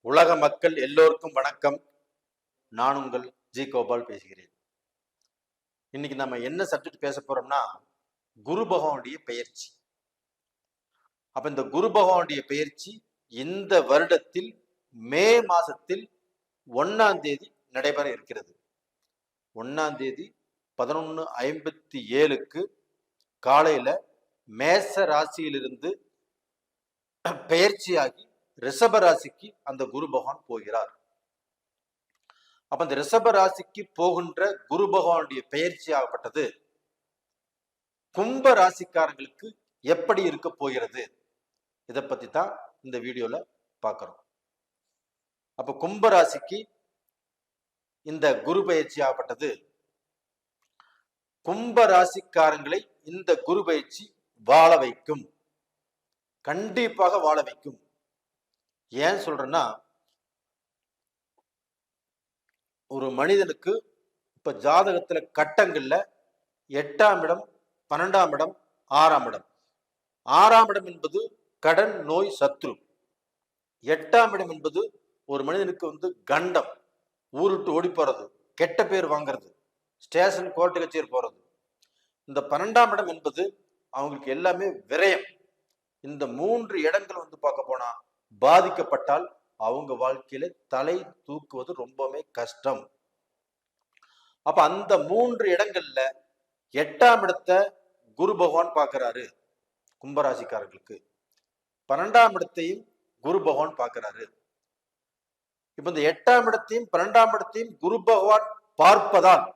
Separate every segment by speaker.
Speaker 1: உலக மக்கள் எல்லோருக்கும் வணக்கம். நான் உங்கள் ஜி கோபால் பேசுகிறேன். இன்னைக்கு நம்ம என்ன சப்ஜெக்ட் பேச போறோம்னா குரு பகவானுடைய பெயர்ச்சி. அப்ப இந்த குரு பகவானுடைய பெயர்ச்சி இந்த வருடத்தில் மே மாசத்தில் 1ஆம் தேதி நடைபெற இருக்கிறது. 1ஆம் தேதி 11:57 காலையில மேச ராசியிலிருந்து பெயர்ச்சியாகி ரிஷப ராசிக்கு அந்த குரு பகவான் போகிறார். அப்ப அந்த ரிஷப ராசிக்கு போகின்ற குரு பகவானுடைய பெயர்ச்சி ஆகப்பட்டது கும்ப ராசிக்காரங்களுக்கு எப்படி இருக்க போகிறது, இதை பத்தி தான் இந்த வீடியோல பார்க்கிறோம். அப்ப கும்ப ராசிக்கு இந்த குரு பயிற்சி ஆகப்பட்டது கும்ப ராசிக்காரங்களை இந்த குரு பயிற்சி வாழ வைக்கும், கண்டிப்பாக வாழ வைக்கும். ஏன் சொல்றேன்னா, ஒரு மனிதனுக்கு இப்ப ஜாதகத்துல கட்டங்கள்ல 8ஆம் இடம், 12ஆம் இடம், 6ஆம் இடம். 6ஆம் இடம் என்பது கடன், நோய், சத்ரு. 8ஆம் இடம் என்பது ஒரு மனிதனுக்கு கண்டம், ஊருட்டு ஓடி போறது, கெட்ட பேர் வாங்கிறது, ஸ்டேஷன் கோர்ட்டு கச்சேரி போறது. இந்த 12ஆம் இடம் என்பது அவங்களுக்கு எல்லாமே விரயம். இந்த 3 இடங்கள் பார்க்க போனா பாதிக்கப்பட்டால் அவங்க வாழ்க்கையில தலை தூக்குவது ரொம்பவே கஷ்டம். அப்ப அந்த 3 இடங்கள்ல 8ஆம் இடத்தை குரு பகவான் பார்க்கிறாரு கும்பராசிக்காரர்களுக்கு. 12ஆம் இடத்தையும் குரு பகவான் பார்க்கிறாரு. இப்ப இந்த 8ஆம் இடத்தையும் 12ஆம் இடத்தையும் குரு பகவான் பார்ப்பதால்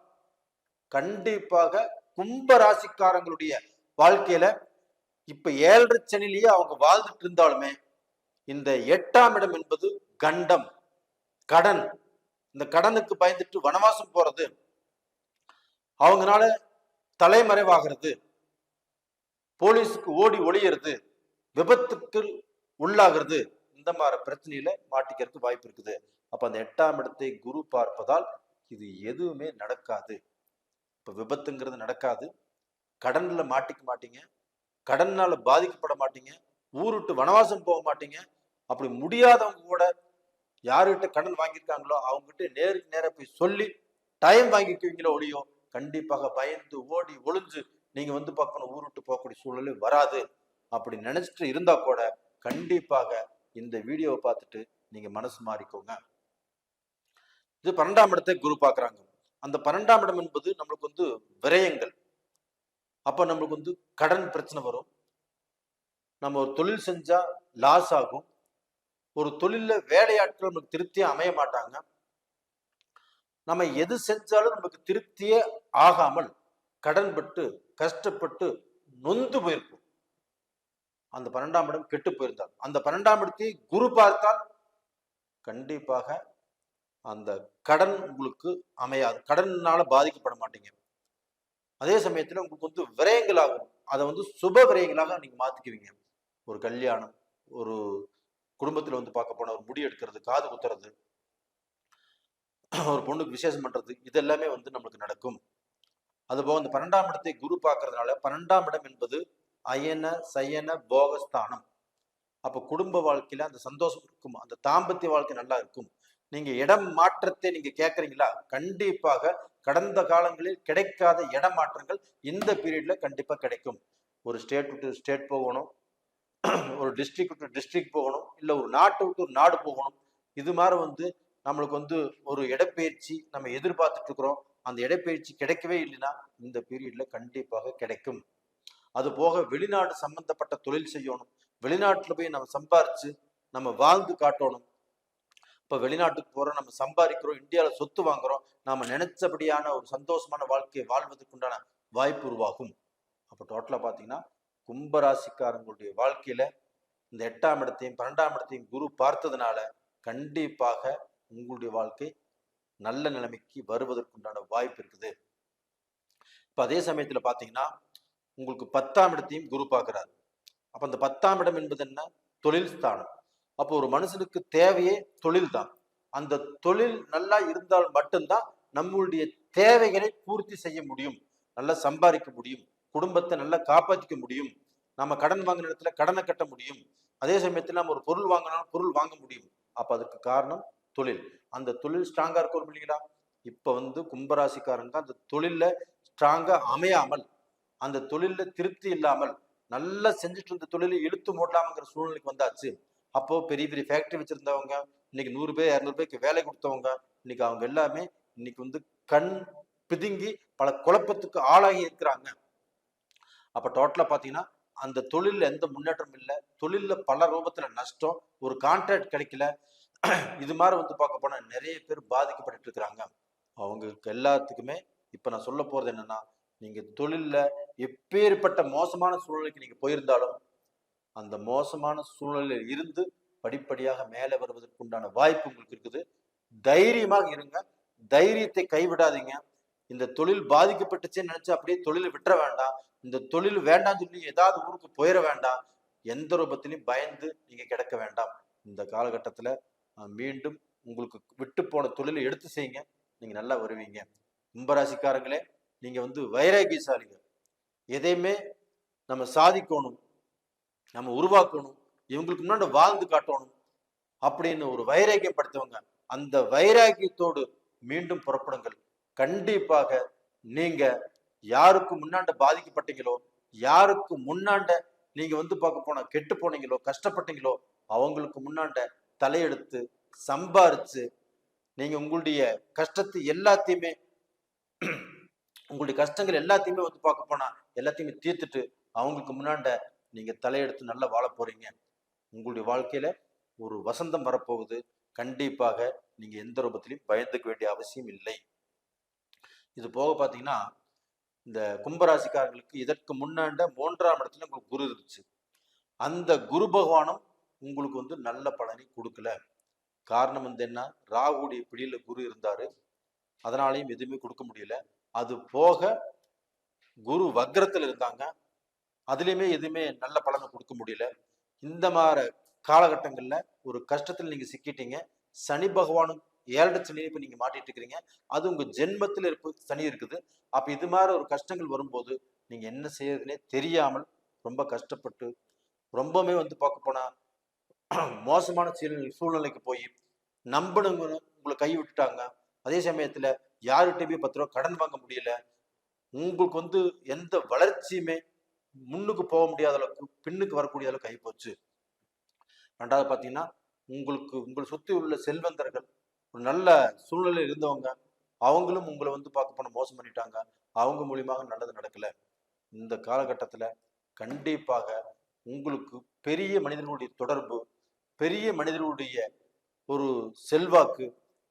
Speaker 1: கண்டிப்பாக கும்பராசிக்காரங்களுடைய வாழ்க்கையில இப்ப 7.5 சனிலேயே அவங்க வாழ்ந்துட்டு இருந்தாலுமே இந்த 8ஆம் இடம் என்பது கண்டம், கடன். இந்த கடனுக்கு பயந்துட்டு வனவாசம் போறது, அவங்களால தலைமறைவாகிறது, போலீஸுக்கு ஓடி ஒளியறது, விபத்துக்கு உள்ளாகிறது, இந்த மாதிரி பிரச்சனையில மாட்டிக்கிறதுக்கு வாய்ப்பு இருக்குது. அப்ப அந்த 8ஆம் இடத்தை குரு பார்ப்பதால் இது எதுவுமே நடக்காது. இப்ப விபத்துங்கிறது நடக்காது, கடன்ல மாட்டிக்க மாட்டீங்க, கடன்னால பாதிக்கப்பட மாட்டீங்க, ஊருட்டு வனவாசம் போக மாட்டீங்க. அப்படி முடியாதவங்க கூட யாருகிட்ட கடன் வாங்கியிருக்காங்களோ அவங்ககிட்ட நேருக்கு நேர போய் சொல்லி டைம் வாங்கிக்குவீங்களோ ஒழியோ கண்டிப்பாக பயந்து ஓடி ஒளிஞ்சு நீங்க பார்க்கணும் ஊருட்டு போகக்கூடிய சூழ்நிலை வராது. அப்படி நினைச்சிட்டு இருந்தா கூட கண்டிப்பாக இந்த வீடியோவை பார்த்துட்டு நீங்க மனசு மாறிக்கோங்க. இது 12ஆம் இடத்தை குரு பார்க்கறாங்க. அந்த 12ஆம் இடம் என்பது நம்மளுக்கு விரயங்கள். அப்ப நம்மளுக்கு கடன் பிரச்சனை வரும், நம்ம ஒரு தொழில் செஞ்சா லாஸ் ஆகும், ஒரு தொழில வேலையாட்கள் நமக்கு திருப்தியே அமைய மாட்டாங்க, நம்ம எது செஞ்சாலும் நமக்கு திருப்தியே ஆகாமல் கடன் பட்டு கஷ்டப்பட்டு நொந்து போயிருக்கும். அந்த 12ஆம் இடம் கெட்டு போயிருந்தால் அந்த 12ஆம் இடத்தை குரு பார்த்தால் கண்டிப்பாக அந்த கடன் உங்களுக்கு அமையாது, கடனால பாதிக்கப்பட மாட்டீங்க. அதே சமயத்துல உங்களுக்கு விரயங்கள் ஆகும், அதை சுப விரயங்களாக நீங்க மாத்திக்குவீங்க. ஒரு கல்யாணம், ஒரு குடும்பத்துல பார்க்க போன ஒரு முடி எடுக்கிறது, காது குத்துறது, ஒரு பொண்ணுக்கு விசேஷம் பண்றது, இதெல்லாமே நம்மளுக்கு நடக்கும். அதுபோக இந்த 12ஆம் இடத்தை குரு பார்க்கறதுனால 12ஆம் இடம் என்பது அயன சயன போகஸ்தானம். அப்ப குடும்ப வாழ்க்கையில அந்த சந்தோஷம் இருக்கும், அந்த தாம்பத்திய வாழ்க்கை நல்லா இருக்கும். நீங்க இடம் மாற்றத்தை நீங்க கேட்கறீங்களா, கண்டிப்பாக கடந்த காலங்களில் கிடைக்காத இடம் மாற்றங்கள் இந்த பீரியட்ல கண்டிப்பா கிடைக்கும். ஒரு ஸ்டேட் விட்டு ஸ்டேட் போகணும், ஒரு டிஸ்ட்ரிக்ட் விட்டு டிஸ்ட்ரிக்ட் போகணும், இல்ல ஒரு நாட்டை விட்டு ஒரு நாடு போகணும். இது மாதிரி நம்மளுக்கு ஒரு இடப்பெயர்ச்சி நம்ம எதிர்பார்த்துட்டு இருக்கிறோம். அந்த இடப்பெயர்ச்சி கிடைக்கவே இல்லைன்னா இந்த பீரியட்ல கண்டிப்பாக கிடைக்கும். அது போக வெளிநாடு சம்பந்தப்பட்ட தொழில் செய்யணும், வெளிநாட்டுல போய் நம்ம சம்பாரிச்சு நம்ம வாழ்ந்து காட்டணும். இப்ப வெளிநாட்டுக்கு போறோம், நம்ம சம்பாதிக்கிறோம், இந்தியாவில சொத்து வாங்குறோம், நாம நினைச்சபடியான ஒரு சந்தோஷமான வாழ்க்கையை வாழ்வதற்கு உண்டான வாய்ப்பு உருவாகும். அப்ப டோட்டலா பாத்தீங்கன்னா கும்பராசிக்காரங்களுடைய வாழ்க்கையில இந்த 8ஆம் இடத்தையும் 12ஆம் இடத்தையும் குரு பார்த்ததுனால கண்டிப்பாக உங்களுடைய வாழ்க்கை நல்ல நிலைமைக்கு வருவதற்குண்டான வாய்ப்பு இருக்குது. இப்ப அதே சமயத்துல பாத்தீங்கன்னா உங்களுக்கு 10ஆம் இடத்தையும் குரு பார்க்கிறார். அப்ப அந்த 10ஆம் இடம் என்பது என்ன, தொழில் ஸ்தானம். அப்போ ஒரு மனுஷனுக்கு தேவையே தொழில் தான். அந்த தொழில் நல்லா இருந்தால் மட்டும்தான் நம்மளுடைய தேவைகளை பூர்த்தி செய்ய முடியும், நல்லா சம்பாதிக்க முடியும், குடும்பத்தை நல்லா காப்பாற்றிக்க முடியும், நம்ம கடன் வாங்கின இடத்துல கடனை கட்ட முடியும். அதே சமயத்துல நம்ம ஒரு பொருள் வாங்கினாலும் பொருள் வாங்க முடியும். அப்ப அதுக்கு காரணம் தொழில். அந்த தொழில் ஸ்ட்ராங்கா இருக்கும் இல்லைங்களா? இப்ப கும்பராசிக்காரங்க அந்த தொழில்ல ஸ்ட்ராங்கா அமையாமல், அந்த தொழில்ல திருப்தி இல்லாமல், நல்லா செஞ்சுட்டு இருந்த தொழிலை இழுத்து மூடலாம்ங்கிற சூழ்நிலைக்கு வந்தாச்சு. அப்போ பெரிய பெரிய ஃபேக்டரி வச்சிருந்தவங்க, இன்னைக்கு 100 பேர் 200 பேருக்கு வேலை கொடுத்தவங்க, இன்னைக்கு அவங்க எல்லாமே இன்னைக்கு கண் பிதுங்கி பல குழப்பத்துக்கு ஆளாகி இருக்கிறாங்க. அப்ப டோட்டலா பாத்தீங்கன்னா அந்த தொழில்ல எந்த முன்னேற்றம் இல்லை, தொழில்ல பல ரூபத்துல நஷ்டம், ஒரு கான்ட்ராக்ட் கிடைக்கல. இது மாதிரி பார்க்க போனா நிறைய பேர் பாதிக்கப்பட்டு இருக்கிறாங்க. அவங்களுக்கு எல்லாத்துக்குமே இப்ப நான் சொல்ல போறது என்னன்னா, நீங்க தொழில்ல எப்பேற்பட்ட மோசமான சூழ்நிலைக்கு நீங்க போயிருந்தாலும் அந்த மோசமான சூழ்நிலையில் இருந்து படிப்படியாக மேலே வருவதற்கு உண்டான வாய்ப்பு உங்களுக்கு இருக்குது. தைரியமாக இருங்க, தைரியத்தை கைவிடாதீங்க. இந்த தொழில் பாதிக்கப்பட்டுச்சுன்னு நினைச்சு அப்படியே தொழிலை விட்டுற வேண்டாம். இந்த தொழில் வேண்டாம் சொல்லி ஏதாவது ஊருக்கு போயிட வேண்டாம். எந்த ரூபத்திலையும் பயந்து நீங்க கிடக்க வேண்டாம். இந்த காலகட்டத்துல மீண்டும் உங்களுக்கு விட்டு போன தொழிலை எடுத்து செய்யுங்க, நீங்க நல்லா வருவீங்க. கும்பராசிக்காரங்களே, நீங்க வைராகியசாலிங்க. எதையுமே நம்ம சாதிக்கணும், நம்ம உருவாக்கணும், இவங்களுக்கு முன்னாடி வாழ்ந்து காட்டணும் அப்படின்னு ஒரு வைராகியம் படுத்தவங்க. அந்த வைராகியத்தோடு மீண்டும் புறப்படுங்கள். கண்டிப்பாக நீங்க யாருக்கு முன்னாண்ட பாதிக்கப்பட்டீங்களோ, யாருக்கு முன்னாண்ட நீங்க பார்க்க போன கெட்டு போனீங்களோ, கஷ்டப்பட்டீங்களோ, அவங்களுக்கு முன்னாண்ட தலையெடுத்து சம்பாரிச்சு நீங்க உங்களுடைய கஷ்டத்தை எல்லாத்தையுமே உங்களுடைய கஷ்டங்கள் எல்லாத்தையுமே பார்க்க போனா எல்லாத்தையுமே தீர்த்துட்டு அவங்களுக்கு முன்னாண்ட நீங்க தலையெடுத்து நல்லா வாழ போறீங்க. உங்களுடைய வாழ்க்கையில ஒரு வசந்தம் வரப்போகுது. கண்டிப்பாக நீங்க எந்த ரூபத்திலையும் பயந்துக்க வேண்டிய அவசியம் இல்லை. இது போக பாத்தீங்கன்னா, இந்த கும்பராசிக்காரர்களுக்கு இதற்கு முன்னாண்ட 3ஆம் இடத்துல உங்களுக்கு குரு இருந்துச்சு. அந்த குரு பகவானும் உங்களுக்கு நல்ல பலனை கொடுக்கல. காரணம் என்ன, ராகுடைய பிடியில குரு இருந்தாரு, அதனாலையும் எதுவுமே கொடுக்க முடியல. அது போக குரு வக்ரத்துல இருந்தாங்க, அதுலயுமே எதுவுமே நல்ல பலனை கொடுக்க முடியல. இந்த மாதிரி காலகட்டங்கள்ல ஒரு கஷ்டத்துல நீங்க சிக்கிட்டீங்க. சனி பகவானும் 7 சனி இப்ப நீங்க மாட்டிட்டு இருக்கிறீங்க. அது உங்க ஜென்மத்துல சனி இருக்குது. அப்ப இது மாதிரி ஒரு கஷ்டங்கள் வரும்போது நீங்க என்ன செய்யறதுனே தெரியாமல் ரொம்ப கஷ்டப்பட்டு ரொம்பவே பார்க்க போனா மோசமான சூழ்நிலைக்கு போய் நம்பணுங்க உங்களை கை விட்டுட்டாங்க. அதே சமயத்துல யாருகிட்டயுமே 10 ரூபா கடன் வாங்க முடியல. உங்களுக்கு எந்த வளர்ச்சியுமே முன்னுக்கு போக முடியாத அளவுக்கு, பின்னுக்கு வரக்கூடிய அளவுக்கு ஆகி போச்சு. ரெண்டாவது பாத்தீங்கன்னா, உங்களை சுத்தி உள்ள செல்வந்தர்கள், ஒரு நல்ல சூழ்நிலை இருந்தவங்க, அவங்களும் உங்களை பார்க்க போன மோசம் பண்ணிட்டாங்க. அவங்க மூலியமாக நல்லது நடக்கல. இந்த காலகட்டத்துல கண்டிப்பாக உங்களுக்கு பெரிய மனிதர்களுடைய தொடர்பு, பெரிய மனிதர்களுடைய ஒரு செல்வாக்கு,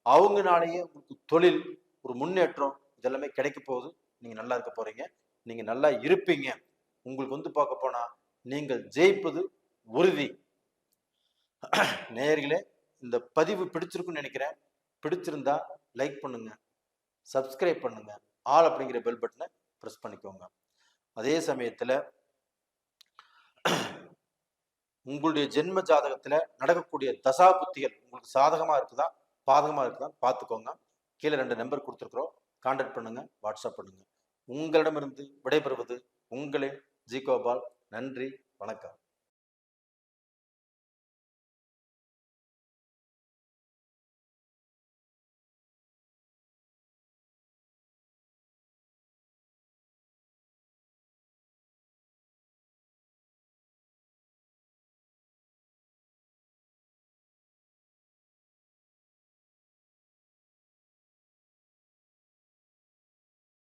Speaker 1: அவங்கனாலேயே உங்களுக்கு தொழில், ஒரு முன்னேற்றம் இதெல்லாமே கிடைக்க போகுது. நீங்க நல்லா இருக்க போறீங்க, நீங்க நல்லா இருப்பீங்க. உங்களுக்கு பார்க்க போனா நீங்கள் ஜெயிப்பது உறுதி. நேயர்களே, இந்த பதிவு பிடிச்சிருக்குன்னு நினைக்கிறேன். பிடிச்சிருந்தா லைக் பண்ணுங்க, சப்ஸ்கிரைப் பண்ணுங்க, ஆல் அப்படிங்கிற பெல் பட்டனை பிரஸ் பண்ணிக்கோங்க. அதே சமயத்துல உங்களுடைய ஜென்ம ஜாதகத்துல நடக்கக்கூடிய தசா புத்திகள் உங்களுக்கு சாதகமா இருக்குதா பாதகமா இருக்குதா பார்த்துக்கோங்க. கீழே 2 நம்பர் கொடுத்துருக்குறோம், கான்டாக்ட் பண்ணுங்க, வாட்ஸ்அப் பண்ணுங்க. உங்களிடமிருந்து விடைபெறுவது உங்களின் ஜி கோபால். நன்றி, வணக்கம்.